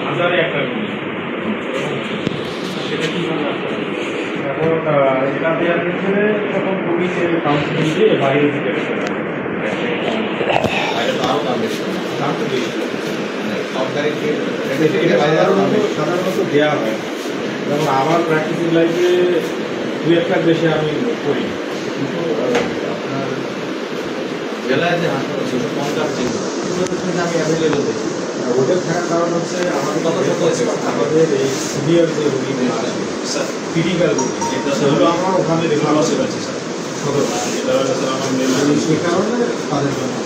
হাজারে একটা সেটা কি এখন এটা দেওয়ার ক্ষেত্রে তখন পুলিশে কাউন্সিলিং দিয়ে বাইরে দিতে বাইরে তো আরও দাম বেশি দাম তো বেশি সাধারণত দেওয়া হয়। যেমন আমার প্র্যাকটিসিং লাইফে 2-1 লাখ বেশি আমি করি, কিন্তু আপনার জেলায় যে হাসপাতাল 250 যেগুলো আমি অ্যাভেলেবেল দেখি। ওদের থাকার কারণ হচ্ছে আমাদের এই সিভিয়ার যে রোগী ক্রিটিক্যাল রোগী সেগুলো আমরা ওখানে রেফার করতে পারছি স্যার সদর, যেটা হচ্ছে স্যার আমার মেন, সেই কারণে তাদের জন্য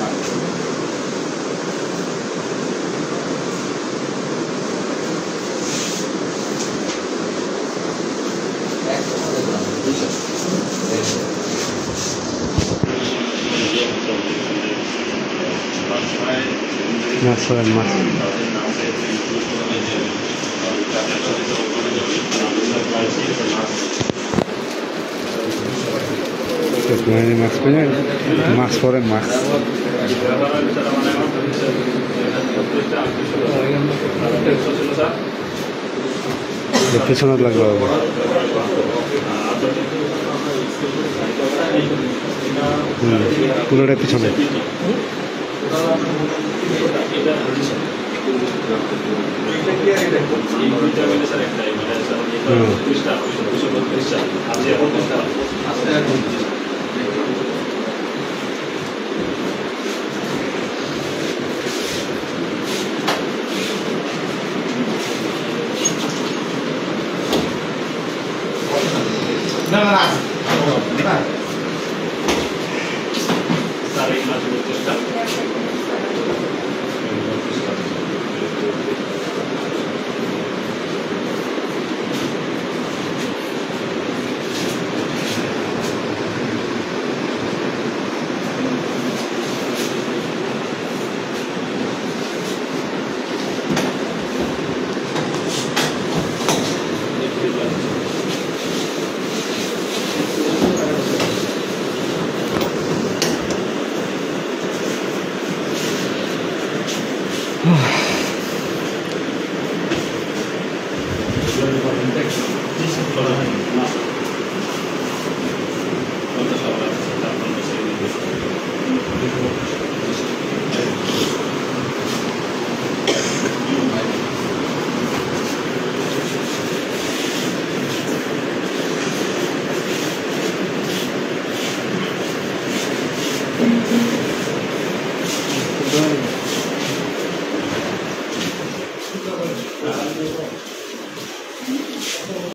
মাস্ক পরেন, মাস্ক পিছনে লাগলো পুরোটা পিছনে। Thank you.